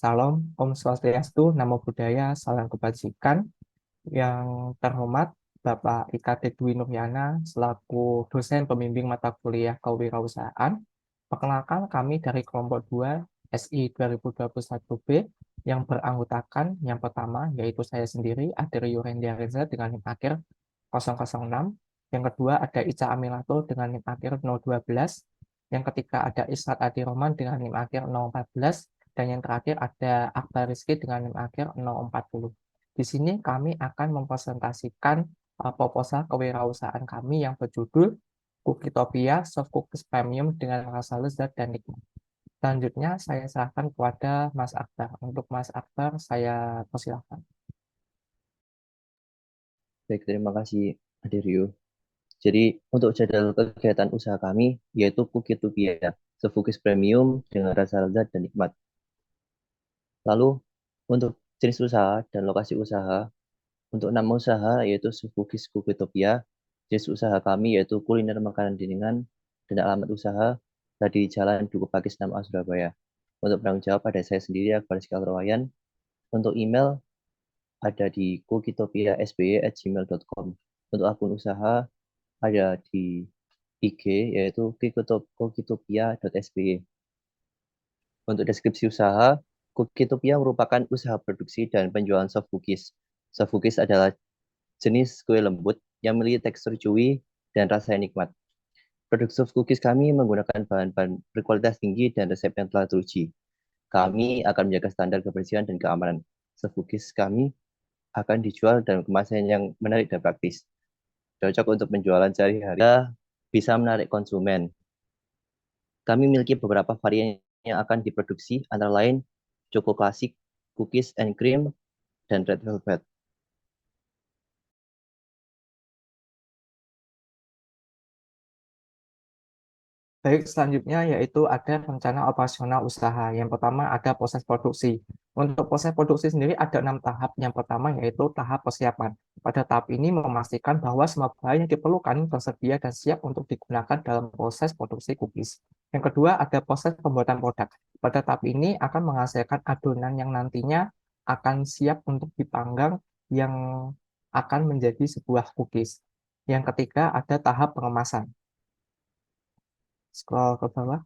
Salam, Om Swastiastu, Namo Buddhaya, Salam Kebajikan. Yang terhormat Bapak Ika Dwi Nuryana selaku dosen pembimbing mata kuliah kewirausahaan. Perkenalkan kami dari kelompok 2 SI 2021B yang beranggotakan yang pertama yaitu saya sendiri Adri Yurendia Reza dengan NIM akhir 006. Yang kedua ada Ica Amilato dengan NIM akhir 012. Yang ketiga ada Israt Adi Roman dengan NIM akhir 014. Dan yang terakhir ada Akbar Rizky dengan NIM akhir 040. Di sini kami akan mempresentasikan proposal kewirausahaan kami yang berjudul Cookietopia Soft Cookies Premium dengan rasa lezat dan nikmat. Selanjutnya saya serahkan kepada Mas Akbar. Untuk Mas Akbar, saya persilahkan. Baik, terima kasih Aderio. Jadi untuk jadwal kegiatan usaha kami yaitu Cookietopia, Sefukis Premium dengan rasa lezat dan nikmat. Lalu untuk jenis usaha dan lokasi usaha, untuk nama usaha yaitu Sefukis Cookietopia, jenis usaha kami yaitu kuliner makanan dindingan dan alamat usaha di Jalan Dukuh Pakis 6A Surabaya. Untuk penanggung jawab ada saya sendiri Akbar Rizky Alrawayan. Untuk email ada di cookitopiasby@gmail.com. Untuk akun usaha ada di IG yaitu cookitopia.sby. Untuk deskripsi usaha, Cookietopia merupakan usaha produksi dan penjualan soft cookies. Soft cookies adalah jenis kue lembut yang memiliki tekstur chewy dan rasa yang nikmat. Produk soft cookies kami menggunakan bahan-bahan berkualitas tinggi dan resep yang telah teruji. Kami akan menjaga standar kebersihan dan keamanan. Soft cookies kami akan dijual dalam kemasan yang menarik dan praktis. Cocok untuk penjualan sehari-hari, bisa menarik konsumen. Kami memiliki beberapa varian yang akan diproduksi, antara lain Choco Classic, Cookies and Cream, dan Red Velvet. Baik, selanjutnya yaitu ada rencana operasional usaha. Yang pertama ada proses produksi. Untuk proses produksi sendiri ada 6 tahap. Yang pertama yaitu tahap persiapan. Pada tahap ini memastikan bahwa semua bahan yang diperlukan tersedia dan siap untuk digunakan dalam proses produksi cookies. Yang kedua ada proses pembuatan produk. Pada tahap ini akan menghasilkan adonan yang nantinya akan siap untuk dipanggang yang akan menjadi sebuah cookies. Yang ketiga ada tahap pengemasan. Scroll ke bawah.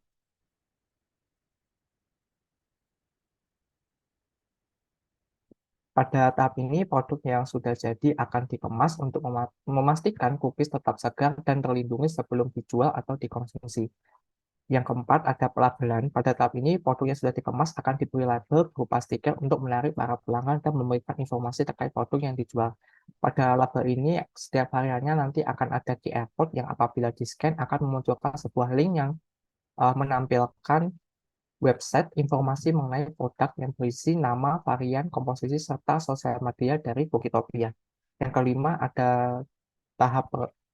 Pada tahap ini, produk yang sudah jadi akan dikemas untuk memastikan cookies tetap segar dan terlindungi sebelum dijual atau dikonsumsi. Yang keempat, ada pelabelan. Pada tahap ini, produk yang sudah dikemas akan diberi label berupa stiker untuk menarik para pelanggan dan memberikan informasi terkait produk yang dijual. Pada label ini, setiap hariannya nanti akan ada QR code yang apabila di-scan akan memunculkan sebuah link yang menampilkan website informasi mengenai produk yang berisi nama, varian, komposisi, serta sosial media dari Cookietopia. Yang kelima, ada tahap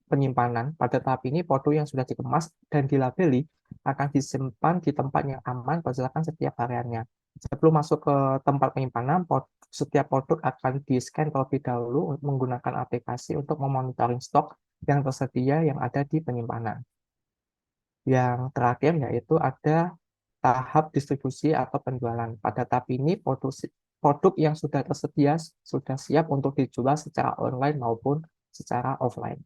penyimpanan. Pada tahap ini, produk yang sudah dikemas dan dilabeli akan disimpan di tempat yang aman berdasarkan setiap hariannya. Sebelum masuk ke tempat penyimpanan, setiap produk akan di-scan terlebih dahulu menggunakan aplikasi untuk memonitoring stok yang tersedia yang ada di penyimpanan. Yang terakhir yaitu ada tahap distribusi atau penjualan. Pada tahap ini, produk yang sudah tersedia sudah siap untuk dijual secara online maupun secara offline.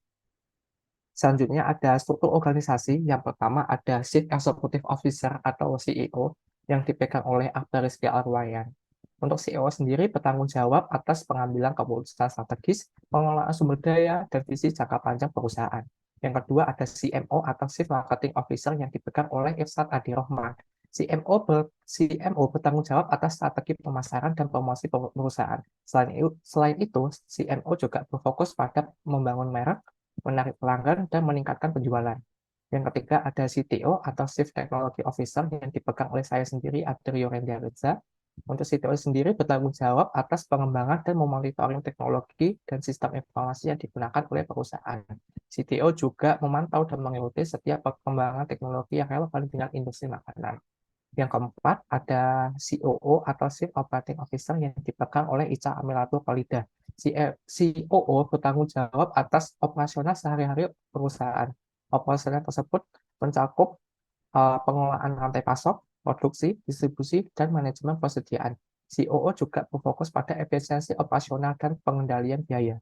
Selanjutnya ada struktur organisasi. Yang pertama ada Chief Executive Officer atau CEO yang dipegang oleh Akbar Rizky Alrawayan. Untuk CEO sendiri bertanggung jawab atas pengambilan keputusan strategis, pengelolaan sumber daya, dan visi jangka panjang perusahaan. Yang kedua ada CMO atau Chief Marketing Officer yang dipegang oleh Irsad Adi Rohman. CMO bertanggung jawab atas strategi pemasaran dan promosi perusahaan. Selain itu, CMO juga berfokus pada membangun merek, menarik pelanggan, dan meningkatkan penjualan. Yang ketiga ada CTO atau Chief Technology Officer yang dipegang oleh saya sendiri, Adrio Rendiareza. Untuk CTO sendiri bertanggung jawab atas pengembangan dan memonitoring teknologi dan sistem informasi yang digunakan oleh perusahaan. CTO juga memantau dan mengikuti setiap perkembangan teknologi yang relevan dengan industri makanan. Yang keempat, ada COO atau Chief Operating Officer yang dipegang oleh Ica Amilato Khalida. COO bertanggung jawab atas operasional sehari-hari perusahaan. Operasional tersebut mencakup pengelolaan rantai pasok, produksi, distribusi, dan manajemen persediaan. COO juga berfokus pada efisiensi operasional dan pengendalian biaya.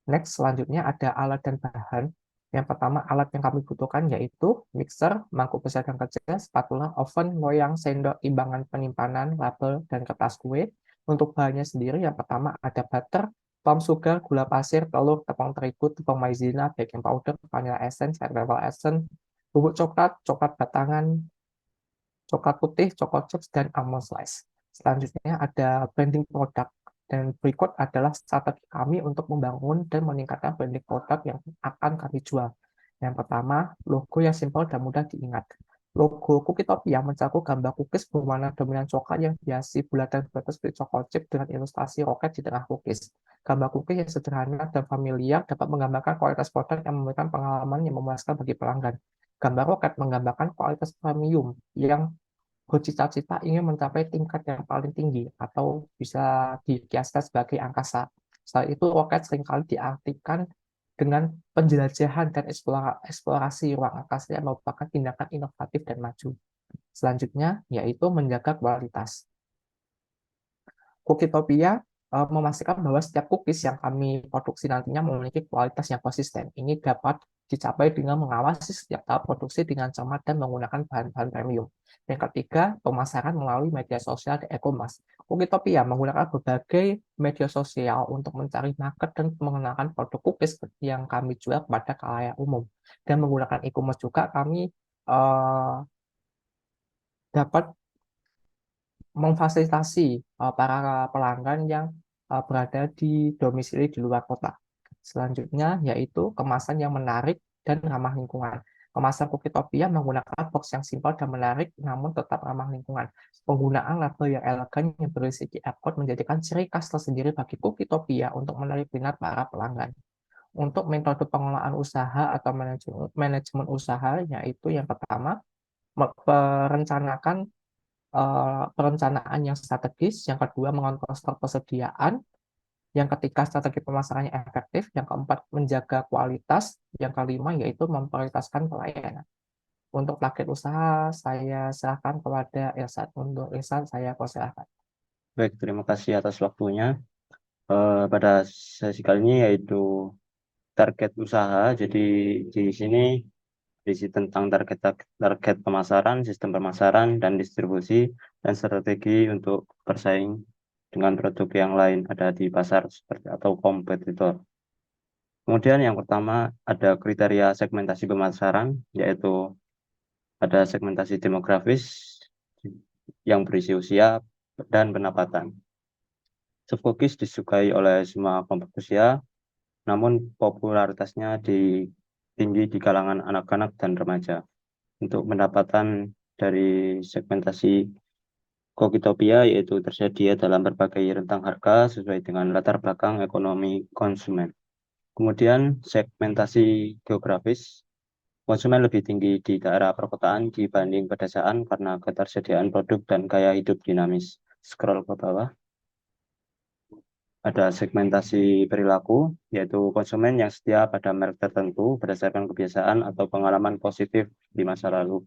Next, selanjutnya ada alat dan bahan. Yang pertama, alat yang kami butuhkan yaitu mixer, mangkuk besar dan kecil, spatula, oven, loyang, sendok, timbangan penyimpanan, label, dan kertas kue. Untuk bahannya sendiri, yang pertama ada butter, palm sugar, gula pasir, telur, tepung terigu, tepung maizena, baking powder, vanilla essence, red pepper essence, bubuk coklat, coklat batangan, coklat putih, coklat chips, dan almond slice. Selanjutnya ada branding produk. Dan berikut adalah strategi kami untuk membangun dan meningkatkan branding produk yang akan kami jual. Yang pertama, logo yang simpel dan mudah diingat. Logo Cookietopia mencakup gambar cookies berwarna dominan coklat yang dihiasi bulatan batas seperti coklat chip dengan ilustrasi roket di tengah cookies. Gambar cookies yang sederhana dan familiar dapat menggambarkan kualitas produk yang memberikan pengalaman yang memuaskan bagi pelanggan. Gambar roket menggambarkan kualitas premium yang bercita-cita ingin mencapai tingkat yang paling tinggi atau bisa dikiaskan sebagai angkasa. Selain itu, roket seringkali diartikan dengan penjelajahan dan eksplorasi ruang angkasa yang merupakan tindakan inovatif dan maju. Selanjutnya, yaitu menjaga kualitas. Cookietopia memastikan bahwa setiap cookies yang kami produksi nantinya memiliki kualitas yang konsisten. Ini dapat dicapai dengan mengawasi setiap tahap produksi dengan cermat dan menggunakan bahan-bahan premium. Yang ketiga, pemasaran melalui media sosial dan e-commerce. Cookietopia menggunakan berbagai media sosial untuk mencari market dan mengenalkan produk cookies yang kami jual kepada khalayak umum. Dan menggunakan e-commerce juga kami dapat memfasilitasi para pelanggan yang berada di domisili di luar kota. Selanjutnya yaitu kemasan yang menarik dan ramah lingkungan. Kemasan Cookietopia menggunakan box yang simpel dan menarik namun tetap ramah lingkungan. Penggunaan label yang elegan yang berisi QR code menjadikan ciri khas tersendiri bagi Cookietopia untuk menarik minat para pelanggan. Untuk metode pengelolaan usaha atau manajemen usaha yaitu yang pertama merencanakan perencanaan yang strategis, yang kedua mengontrol stok persediaan, yang ketiga strategi pemasarannya efektif, yang keempat menjaga kualitas, yang kelima yaitu memprioritaskan pelayanan. Untuk target usaha, saya serahkan kepada Irsan. Untuk Irsan, saya persilahkan. Baik, terima kasih atas waktunya. Pada sesi kali ini yaitu target usaha. Jadi di sini berisi tentang target pemasaran, sistem pemasaran, dan distribusi, dan strategi untuk bersaing dengan produk yang lain ada di pasar seperti atau kompetitor. Kemudian yang pertama ada kriteria segmentasi pemasaran, yaitu ada segmentasi demografis yang berisi usia dan pendapatan. Subcookies disukai oleh semua kelompok usia, namun popularitasnya tinggi di kalangan anak-anak dan remaja. Untuk pendapatan dari segmentasi Cookietopia yaitu tersedia dalam berbagai rentang harga sesuai dengan latar belakang ekonomi konsumen. Kemudian segmentasi geografis, konsumen lebih tinggi di daerah perkotaan dibanding pedesaan karena ketersediaan produk dan gaya hidup dinamis. Scroll ke bawah. Ada segmentasi perilaku, yaitu konsumen yang setia pada merek tertentu berdasarkan kebiasaan atau pengalaman positif di masa lalu.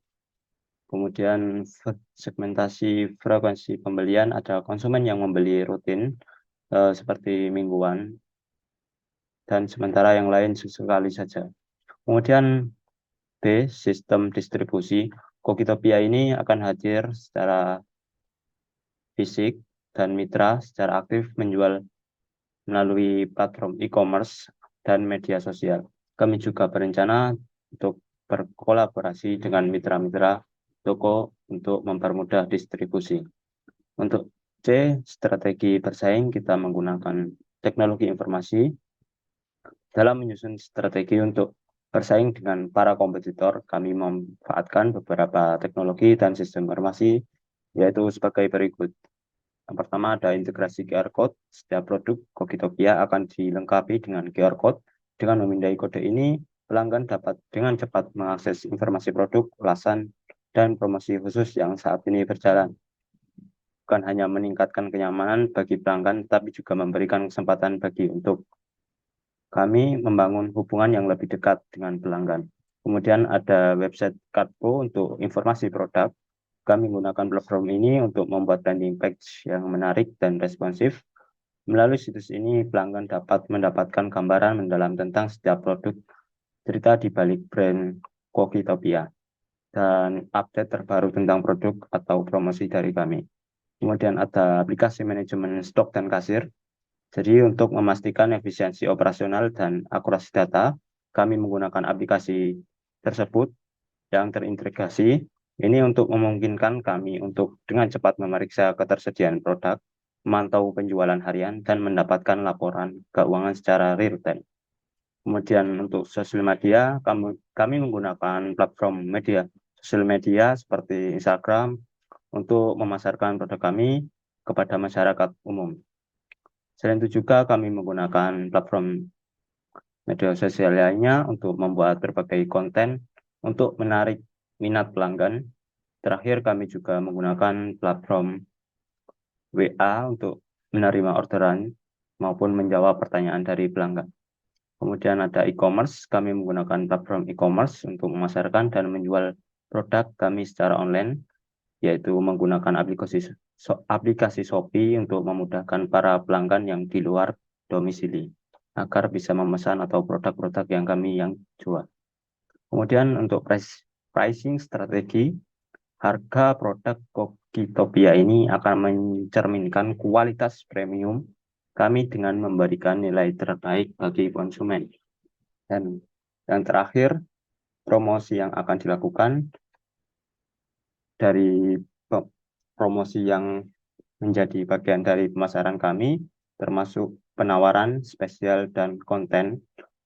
Kemudian segmentasi frekuensi pembelian, ada konsumen yang membeli rutin seperti mingguan, dan sementara yang lain sesekali saja. Kemudian B, sistem distribusi. Cookietopia ini akan hadir secara fisik dan mitra secara aktif menjual melalui platform e-commerce dan media sosial. Kami juga berencana untuk berkolaborasi dengan mitra-mitra toko untuk mempermudah distribusi. Untuk C, strategi bersaing, kita menggunakan teknologi informasi. Dalam menyusun strategi untuk bersaing dengan para kompetitor, kami memanfaatkan beberapa teknologi dan sistem informasi, yaitu sebagai berikut. Yang pertama ada integrasi QR Code. Setiap produk Cookietopia akan dilengkapi dengan QR Code. Dengan memindai kode ini, pelanggan dapat dengan cepat mengakses informasi produk, ulasan, dan promosi khusus yang saat ini berjalan. Bukan hanya meningkatkan kenyamanan bagi pelanggan, tapi juga memberikan kesempatan bagi untuk kami membangun hubungan yang lebih dekat dengan pelanggan. Kemudian ada website Kartpo untuk informasi produk. kami menggunakan platform ini untuk membuat landing page yang menarik dan responsif. Melalui situs ini, pelanggan dapat mendapatkan gambaran mendalam tentang setiap produk, cerita di balik brand Kokitopia, dan update terbaru tentang produk atau promosi dari kami. Kemudian ada aplikasi manajemen stok dan kasir. Jadi untuk memastikan efisiensi operasional dan akurasi data, kami menggunakan aplikasi tersebut yang terintegrasi. Ini untuk memungkinkan kami untuk dengan cepat memeriksa ketersediaan produk, memantau penjualan harian, dan mendapatkan laporan keuangan secara real time. Kemudian untuk sosial media, kami menggunakan platform media sosial media seperti Instagram untuk memasarkan produk kami kepada masyarakat umum. Selain itu juga kami menggunakan platform media sosial lainnya untuk membuat berbagai konten untuk menarik minat pelanggan. Terakhir, kami juga menggunakan platform WA untuk menerima orderan maupun menjawab pertanyaan dari pelanggan. Kemudian ada e-commerce, kami menggunakan platform e-commerce untuk memasarkan dan menjual produk kami secara online, yaitu menggunakan aplikasi Shopee untuk memudahkan para pelanggan yang di luar domisili agar bisa memesan atau produk-produk yang kami jual. Kemudian untuk pricing strategi, harga produk Kokitopia ini akan mencerminkan kualitas premium kami dengan memberikan nilai terbaik bagi konsumen. Dan yang terakhir, promosi yang akan dilakukan dari promosi yang menjadi bagian dari pemasaran kami, termasuk penawaran spesial dan konten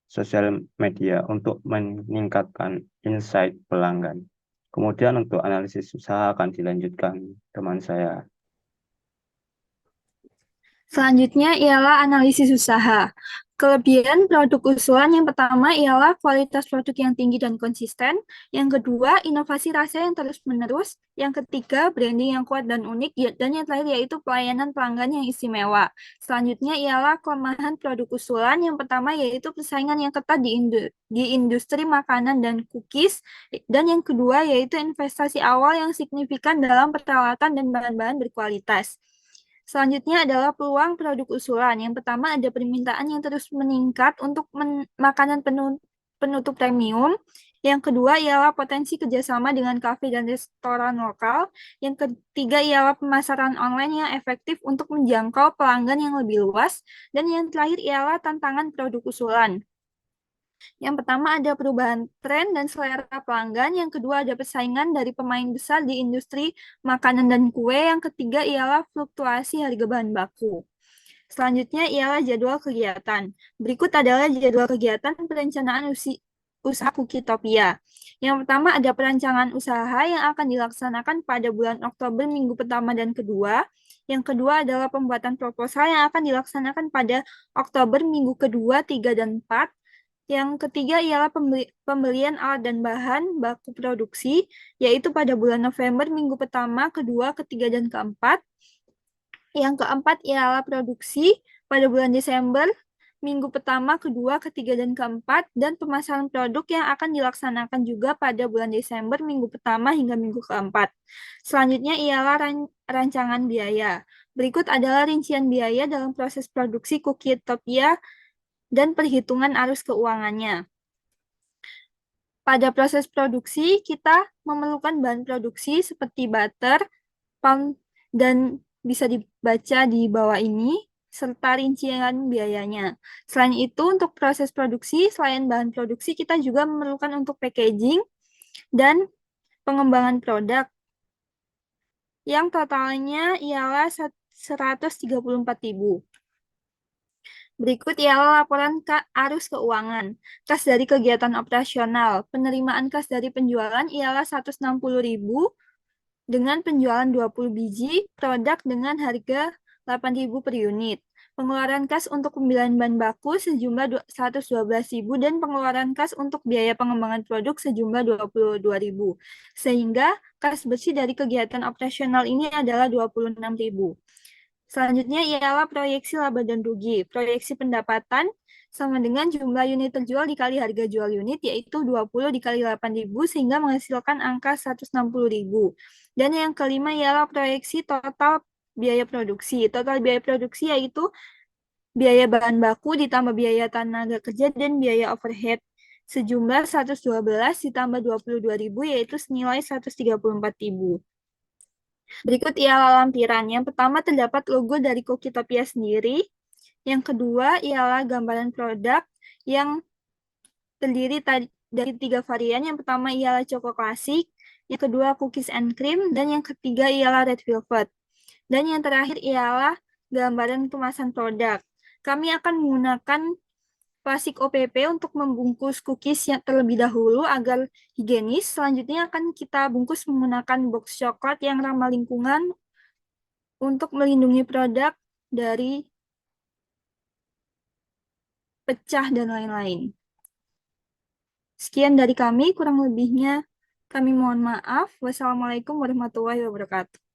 sosial media untuk meningkatkan insight pelanggan. Kemudian untuk analisis usaha akan dilanjutkan teman saya. Selanjutnya ialah analisis usaha. Kelebihan produk usulan yang pertama ialah kualitas produk yang tinggi dan konsisten. Yang kedua, inovasi rasa yang terus-menerus. Yang ketiga, branding yang kuat dan unik. Dan yang terakhir yaitu pelayanan pelanggan yang istimewa. Selanjutnya ialah kelemahan produk usulan. Yang pertama yaitu persaingan yang ketat di industri makanan dan cookies. Dan yang kedua yaitu investasi awal yang signifikan dalam peralatan dan bahan-bahan berkualitas. Selanjutnya adalah peluang produk usulan. Yang pertama ada permintaan yang terus meningkat untuk makanan penutup premium. Yang kedua ialah potensi kerjasama dengan kafe dan restoran lokal. Yang ketiga ialah pemasaran online yang efektif untuk menjangkau pelanggan yang lebih luas. Dan yang terakhir ialah tantangan produk usulan. Yang pertama ada perubahan tren dan selera pelanggan, yang kedua ada persaingan dari pemain besar di industri makanan dan kue, yang ketiga ialah fluktuasi harga bahan baku. Selanjutnya ialah jadwal kegiatan. Berikut adalah jadwal kegiatan perencanaan usaha Kokitopia. Yang pertama ada perancangan usaha yang akan dilaksanakan pada bulan Oktober minggu pertama dan kedua. Yang kedua adalah pembuatan proposal yang akan dilaksanakan pada Oktober minggu kedua, 3 dan 4. Yang ketiga ialah pembelian alat dan bahan baku produksi, yaitu pada bulan November minggu pertama, kedua, ketiga, dan keempat. Yang keempat ialah produksi pada bulan Desember minggu pertama, kedua, ketiga, dan keempat, dan pemasaran produk yang akan dilaksanakan juga pada bulan Desember minggu pertama hingga minggu keempat. Selanjutnya ialah rancangan biaya. Berikut adalah rincian biaya dalam proses produksi Kokitopia dan perhitungan arus keuangannya. Pada proses produksi, kita memerlukan bahan produksi seperti butter, palm, dan bisa dibaca di bawah ini, serta rincian biayanya. Selain itu, untuk proses produksi, selain bahan produksi, kita juga memerlukan untuk packaging dan pengembangan produk, yang totalnya ialah 134.000. Berikut ialah laporan arus keuangan. Kas dari kegiatan operasional. Penerimaan kas dari penjualan ialah 160.000 dengan penjualan 20 biji produk dengan harga 8.000 per unit. Pengeluaran kas untuk pembelian bahan baku sejumlah 112.000 dan pengeluaran kas untuk biaya pengembangan produk sejumlah 22.000. Sehingga kas bersih dari kegiatan operasional ini adalah 26.000. Selanjutnya ialah proyeksi laba dan rugi. Proyeksi pendapatan sama dengan jumlah unit terjual dikali harga jual unit, yaitu 20 dikali 8.000 sehingga menghasilkan angka 160.000. Dan yang kelima ialah proyeksi total biaya produksi. Total biaya produksi yaitu biaya bahan baku ditambah biaya tenaga kerja dan biaya overhead sejumlah 112 ditambah 22.000 yaitu senilai 134.000. Berikut ialah lampiran. Yang pertama terdapat logo dari Cookietopia sendiri. Yang kedua ialah gambaran produk yang terdiri dari 3 varian. Yang pertama ialah Choco Classic, yang kedua Cookies and Cream, dan yang ketiga ialah Red Velvet. Dan yang terakhir ialah gambaran kemasan produk. Kami akan menggunakan plastik OPP untuk membungkus cookies yang terlebih dahulu agar higienis. Selanjutnya akan kita bungkus menggunakan box coklat yang ramah lingkungan untuk melindungi produk dari pecah dan lain-lain. Sekian dari kami, kurang lebihnya kami mohon maaf. Wassalamualaikum warahmatullahi wabarakatuh.